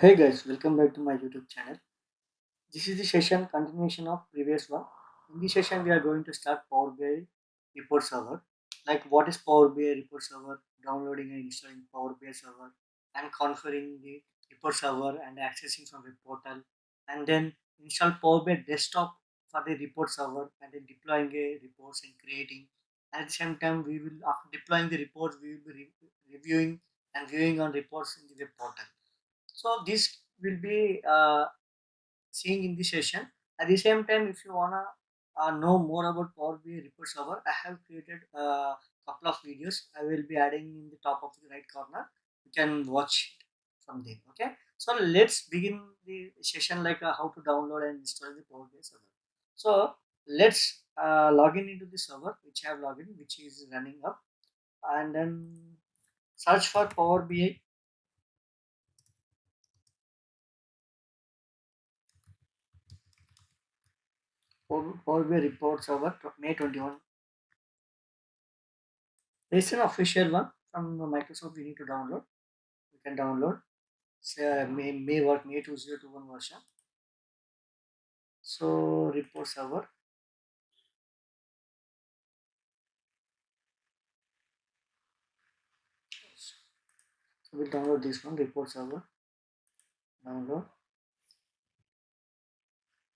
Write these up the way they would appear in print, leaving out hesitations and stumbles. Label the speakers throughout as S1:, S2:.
S1: Hey guys, welcome back to my YouTube channel. This is the session continuation of previous one. In this session, we are going to start Power BI report server. Like what is Power BI report server, downloading and installing Power BI server, and configuring the report server and accessing from the portal, and then install Power BI desktop for the report server, and then deploying a reports and creating. At the same time, we will after deploying the reports, we will be reviewing and viewing on reports in the web portal. So this will be seeing in this session. At the same time, if you wanna know more about Power BI report server, I have created a couple of videos. I will be adding in the top of the right corner. You can watch it from there. Okay. So let's begin the session like how to download and install the Power BI server. So let's log in into the server which I have logged in, which is running up, and then search for Power BI. Power BI report server May 21. There's an official one from Microsoft we need to download. We can download. Say May what May 2021 version. So report server. So we'll download this one, report server. Download.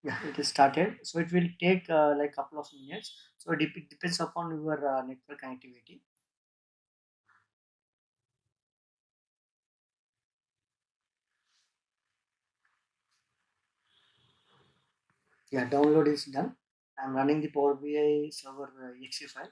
S1: Yeah, it is started. So it will take like couple of minutes. So it depends upon your network connectivity. Yeah, download is done. I'm running the Power BI server exe file.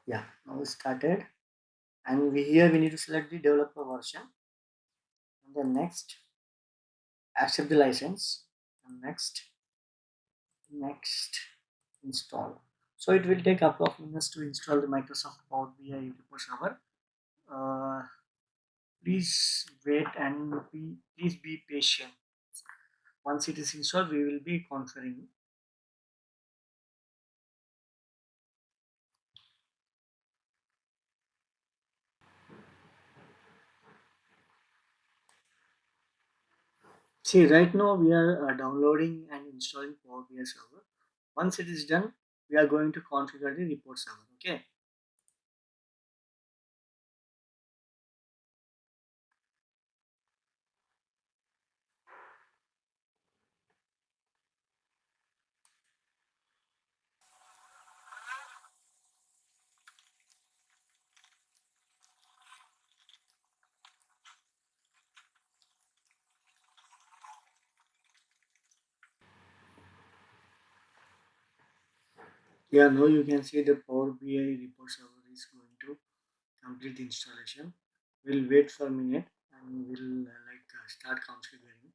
S1: Yeah, now it's started. And here we need to select the developer version. And then next, accept the license. And next, install. So it will take a couple of minutes to install the Microsoft Power BI report server. Uh, please wait and please be patient. Once it is installed, we will be configuring. See, right now we are downloading and installing Power BI server. Once it is done, we are going to configure the report server. Okay. Yeah, now you can see the Power BI report server is going to complete the installation. We'll wait for a minute and we'll start configuring.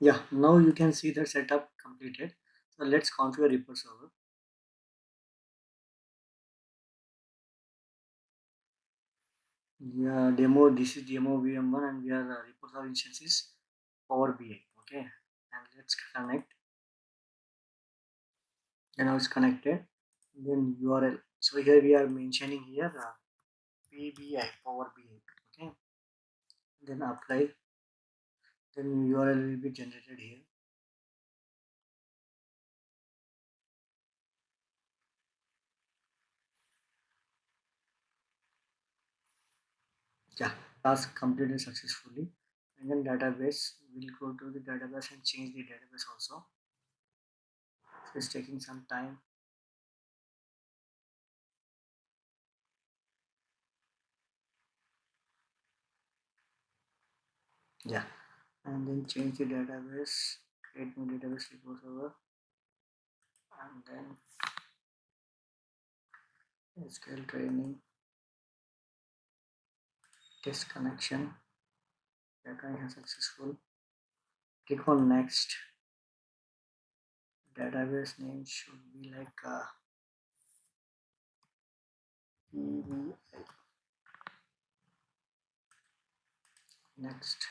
S1: Yeah, now you can see the setup completed. So let's configure report server. Yeah, demo. This is demo VM1 and we are report server instances Power BI. Okay, and let's connect. And now it's connected. Then URL. So here we are mentioning here PBI Power BI. Okay, then apply. Then URL will be generated here. Yeah, task completed successfully. And then database. We'll go to the database and change the database also. So it's taking some time. Yeah. and then change the database, create new database report server, and then SQL training, test connection, data is successful. Click on next. Database name should be like PVI. Next.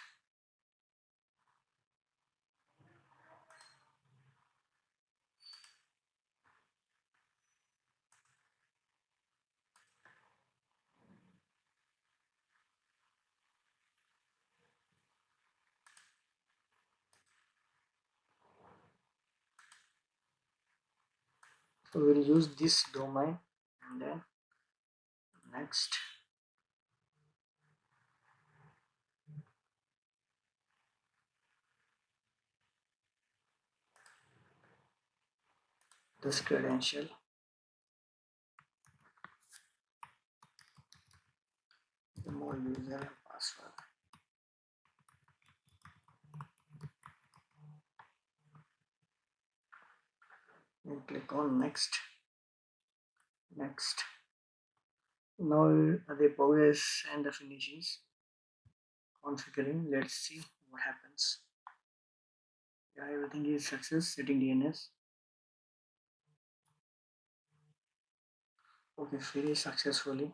S1: So we'll use this domain, and then next. This credential, the more user and password. Then click on next. Next. Now the progress and the finishes configuring. Let's see what happens. Yeah, everything is success. Setting DNS. Okay, finish successfully.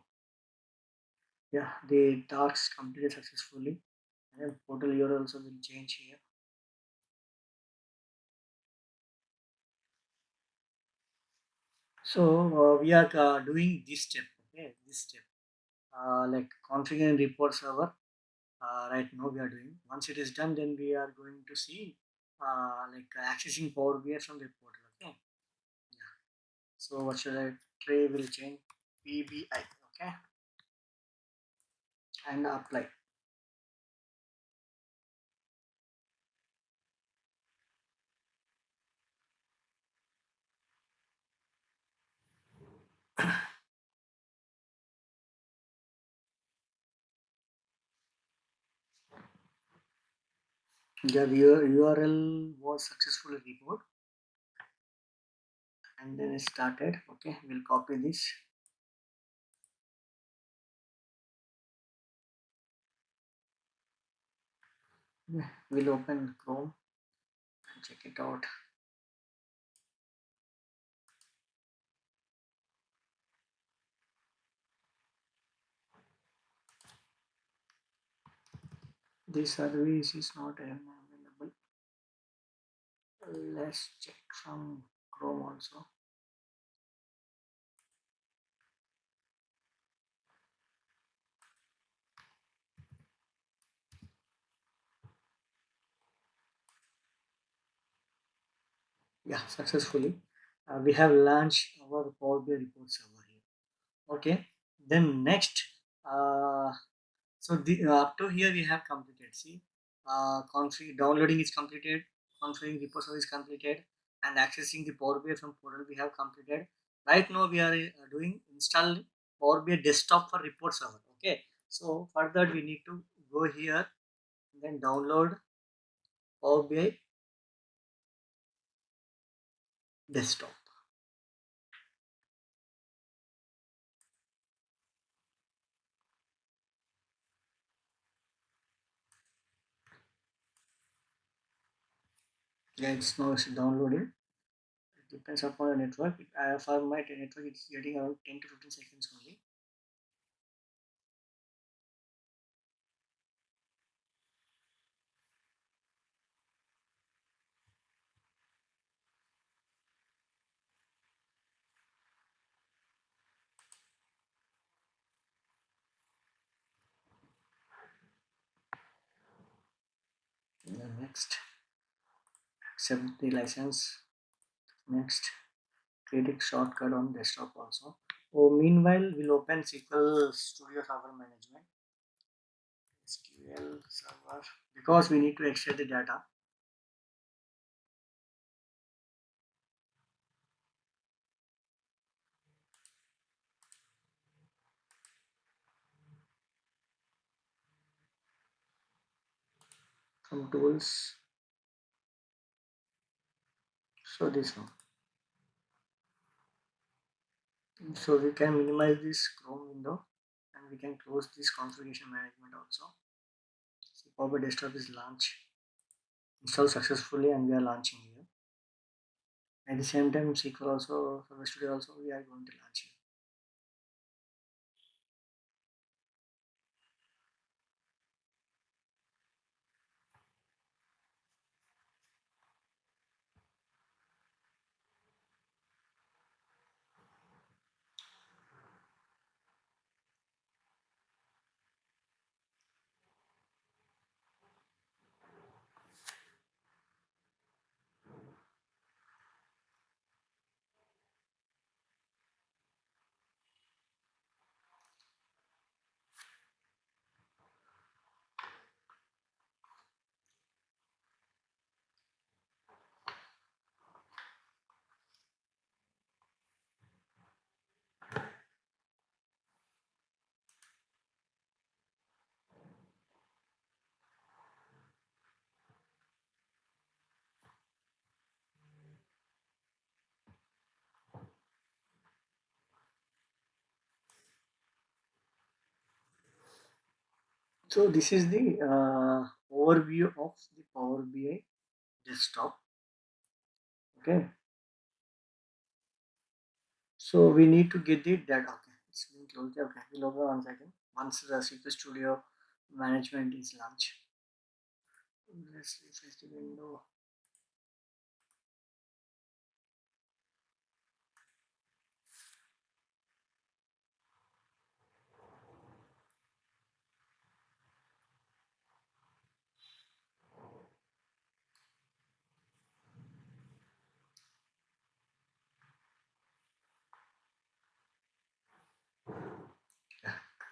S1: Yeah, the tasks completed successfully. And then portal URL also will change here. So we are doing this step. Okay, this step. Like configuring report server. Right now we are doing. Once it is done, then we are going to see like accessing Power BI from the portal. Okay. Yeah. So what should I tray will change PBI. Okay, and apply. The URL was successfully report, and then it started. Okay, we'll copy this. Yeah, we'll open Chrome and check it out. This service is not available. Let's check from Chrome also. Yeah, successfully. We have launched our Power BI report server here. Okay. Then next, uh, so the up to here we have completed. See, config downloading is completed, configuring report server is completed, and accessing the Power BI from portal we have completed. Right now we are doing install Power BI desktop for report server. Okay. So for that we need to go here and then download Power BI desktop. Yeah, it's now it's downloaded. It depends upon the network. For my network, it's getting around 10 to 15 seconds only. And then next, accept the license. Next, create a shortcut on desktop also. Oh, meanwhile, we'll open SQL Studio Server Management. SQL Server, because we need to extract the data. some tools. So this one. So we can minimize this Chrome window and we can close this configuration management also. So Power Desktop is launched, installed successfully, and we are launching here. At the same time, SQL also, Server Studio also, we are going to launch here. So this is the overview of the Power BI desktop. Okay. So we need to get the data. Okay, it's been closed. Okay, we'll over 1 second. Once the SQL Studio management is launched, let's refresh the window.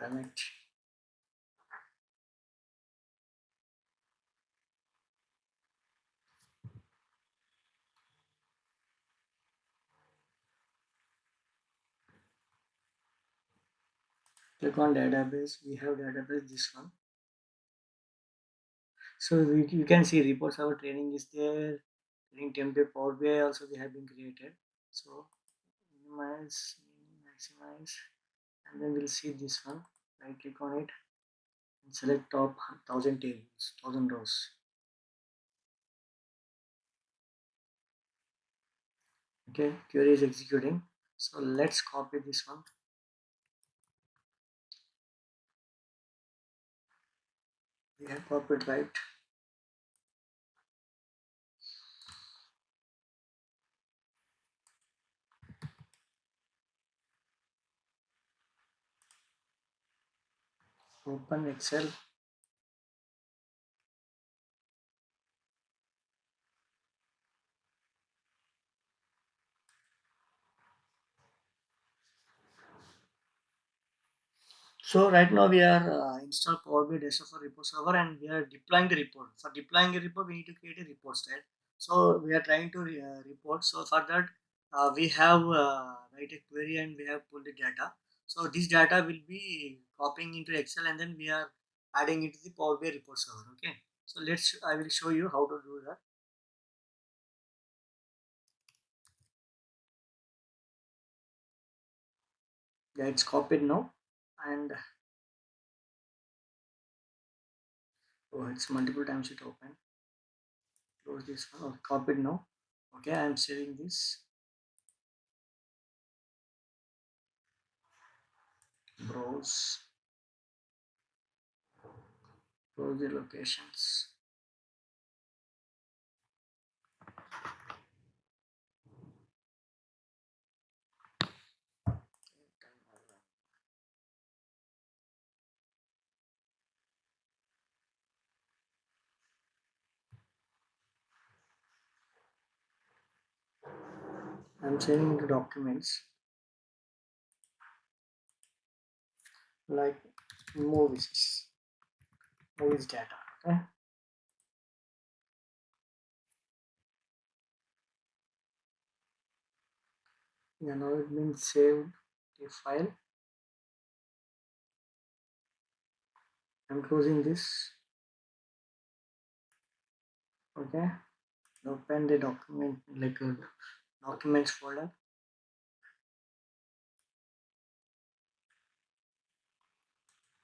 S1: Connect. Click on database. We have database. This one. So you can see reports. Our training is there. Training template Power BI also we have been created. So minimize, maximize, and then we'll see this one. Right click on it and select top 1,000 tables, 1,000 rows. Okay, query is executing. So let's copy this one. We have copied, right? Open Excel. So right now we are install Power BI Desktop for report server and we are deploying the report. For deploying a report, we need to create a report set. So we are trying to report. So for that, we have write a query and we have pulled the data. So this data will be copying into Excel and then we are adding it to the Power BI report server. Okay. So I will show you how to do that. Yeah, it's copied now, and oh, it's multiple times it open. Close this one. Oh, copied now. Okay, I am saving this. Browse. Browse the locations. I'm saving the documents like movies, movies data. Okay. Yeah, now it means saved the file. I'm closing this. Okay, open the document like a documents folder.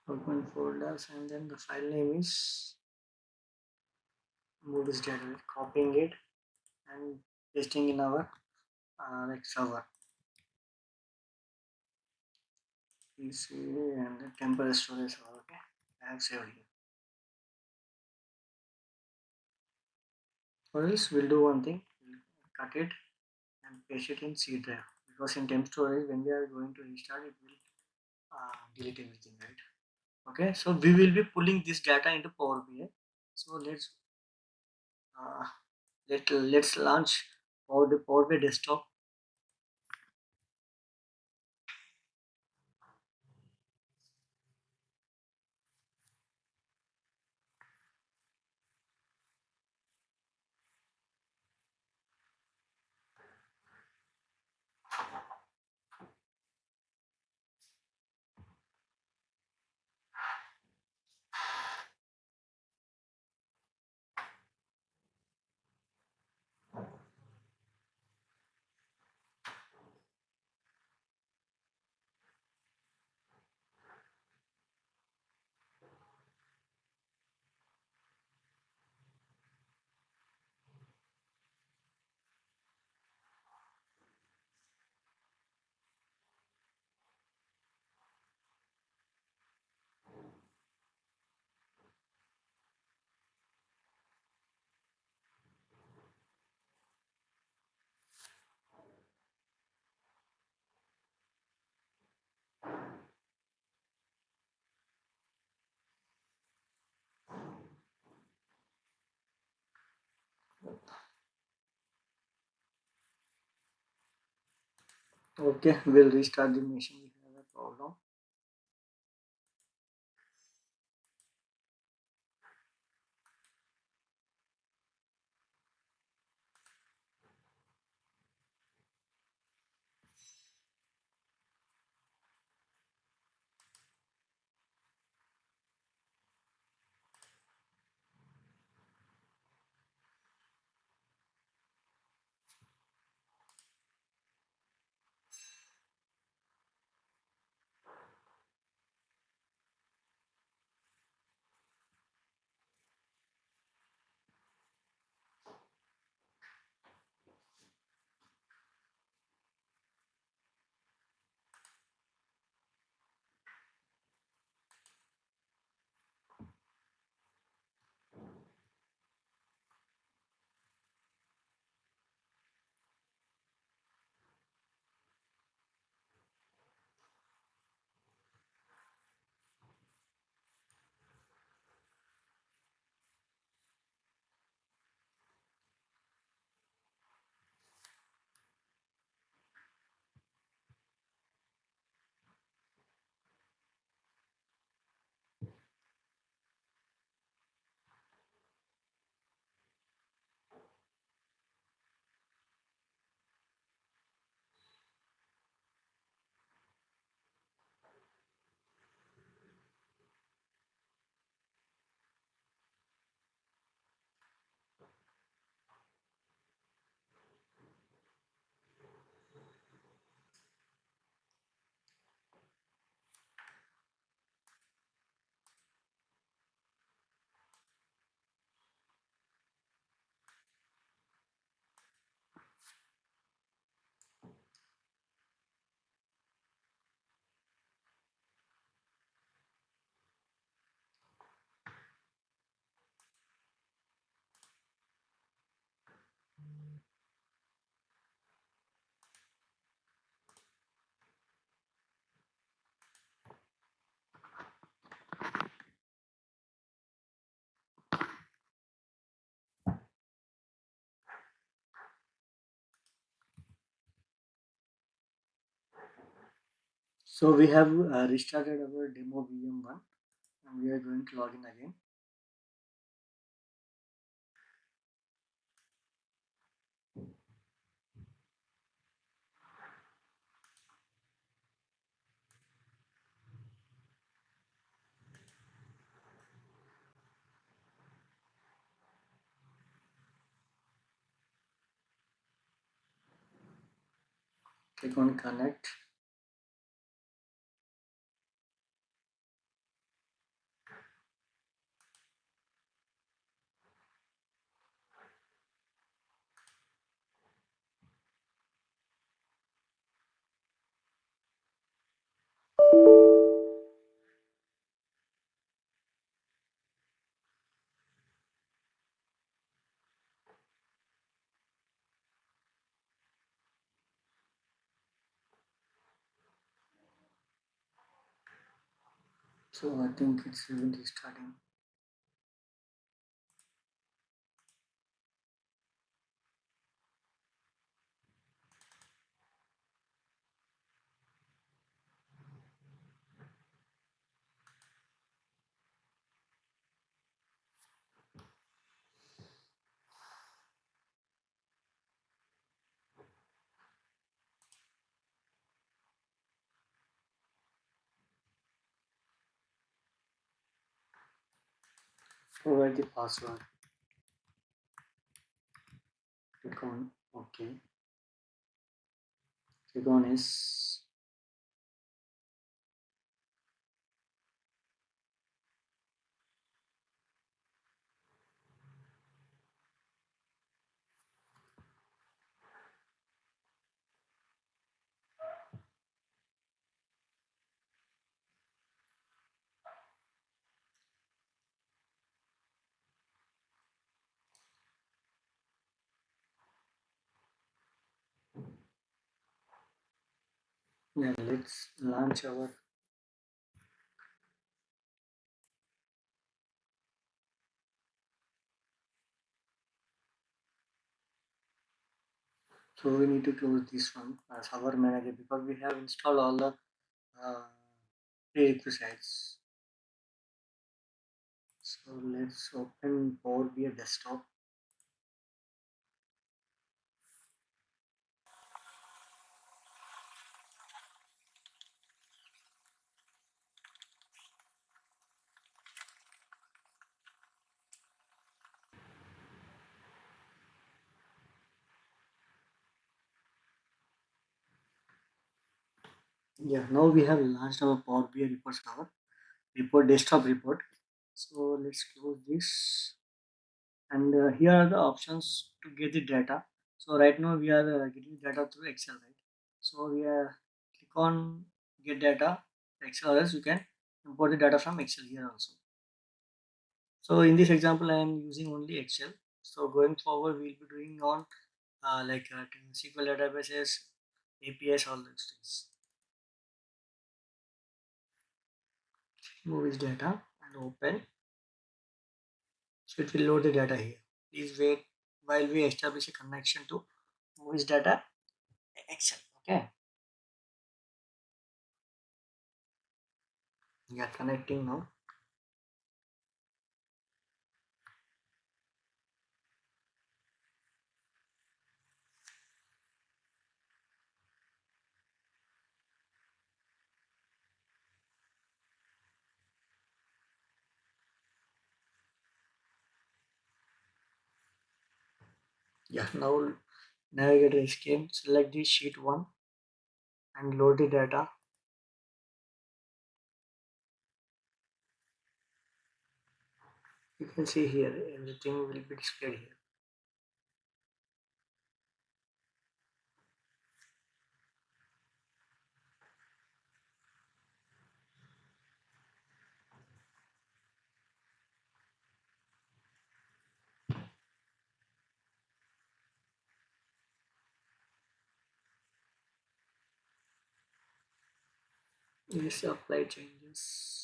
S1: Open folders and then the file name is movies database. Copying it and pasting in our like server PC and the temporary storage server. Okay, I have saved here. Or else we'll do one thing, we'll cut it and paste it in C drive, because in temp storage when we are going to restart it will delete everything, right? Okay, so we will be pulling this data into Power BI. So uh, let's launch Power BI desktop. Okay, we'll restart the machine. We have a problem. So we have restarted our demo VM1 and we are going to log in again. Click on connect. So I think it's even starting. Provide the password. Click on OK. Click on yes. Yeah, let's launch our. So we need to close this one as our manager because we have installed all the uh, prerequisites. So let's open Power BI desktop. Yeah, now we have launched our Power BI report server, report desktop report. So let's close this. And here are the options to get the data. So right now we are getting data through Excel, right? So we are click on get data Excel, or else you can import the data from Excel here also. So in this example, I am using only Excel. So going forward, we'll be doing on SQL databases, APIs, all those things. Movies data and open. So it will load the data here. Please wait while we establish a connection to movies data Excel. Okay. We are connecting now. Yeah, now navigator escape, select the sheet 1 and load the data. You can see here everything will be displayed here. Yes, apply changes.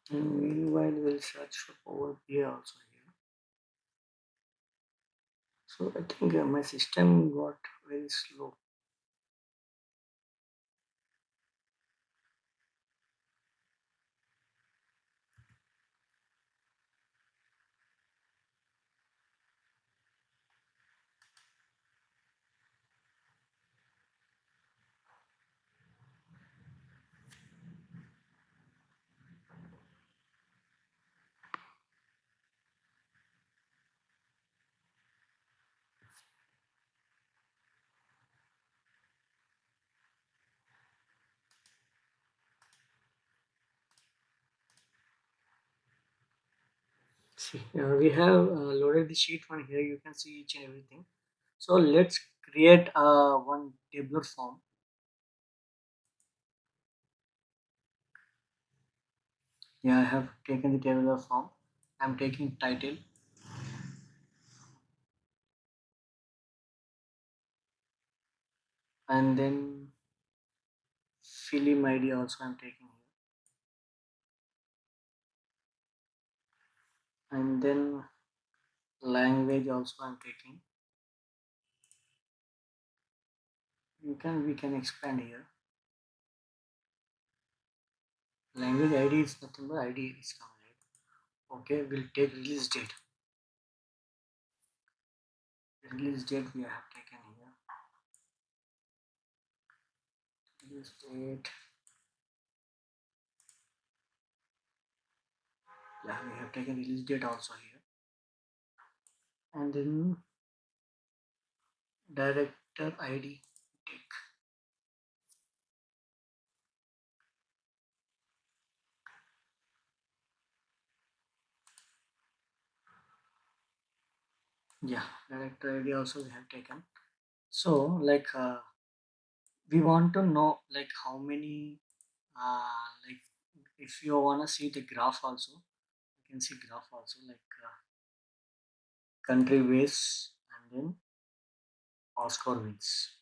S1: And meanwhile, we'll search for Power BI also here. So I think my system got very slow. See, we have loaded the sheet one here. You can see each and everything. So let's create one tabular form. Yeah, I have taken the tabular form. I'm taking title, and then film ID also I'm taking here, and then language also I'm taking. We can expand here. Language ID is nothing but ID is coming, right? Okay, we'll take release date. Release date we have taken here. Release date. Yeah, we have taken release date also here. And then director ID take. Yeah, director ID also we have taken. So like we want to know like how many like if you wanna see the graph also, you can see graph also like country base and then Oscar wins.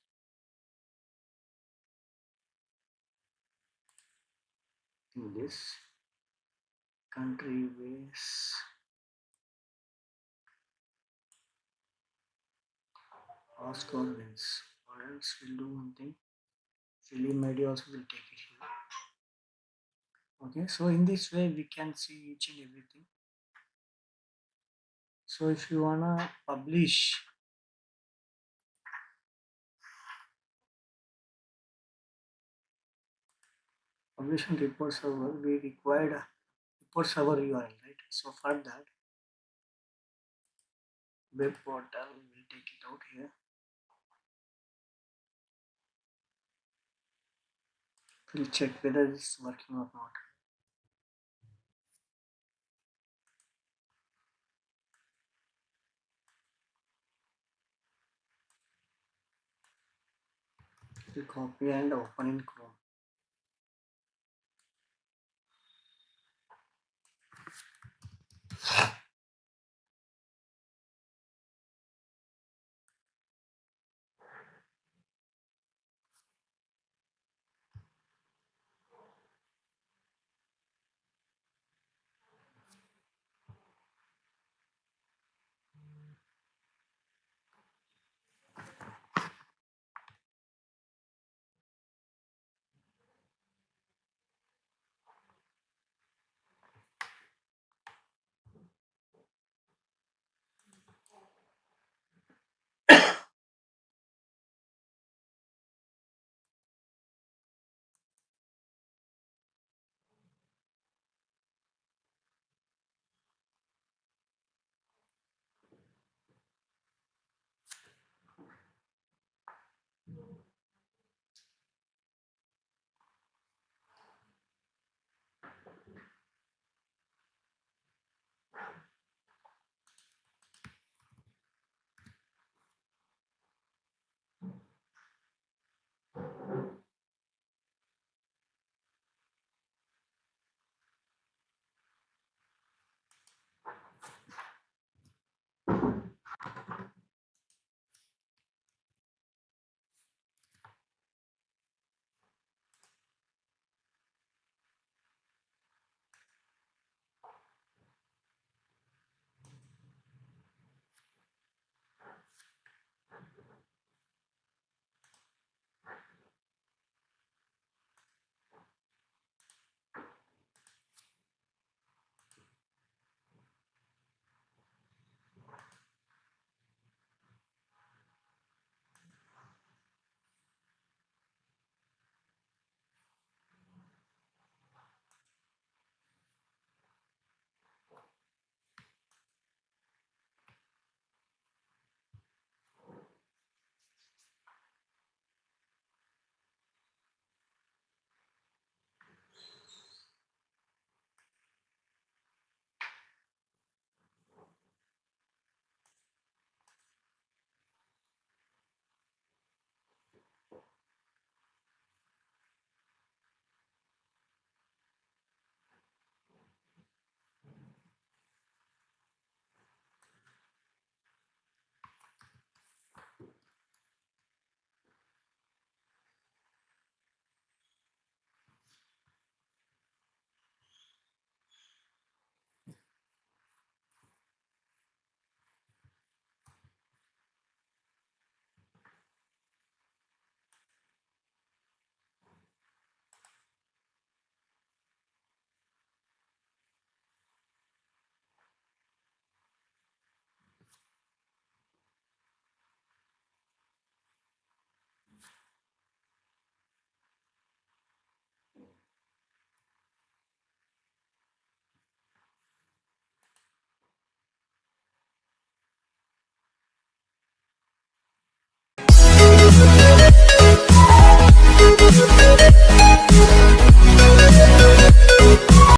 S1: In this country base Oscar wins. Or else we'll do one thing. Film ID also will take it here. Okay, so in this way we can see each and everything. So if you wanna publish on report server, we required a report server URL, right? So for that web portal, we'll take it out here. We'll check whether it's working or not. We'll copy and open in Chrome.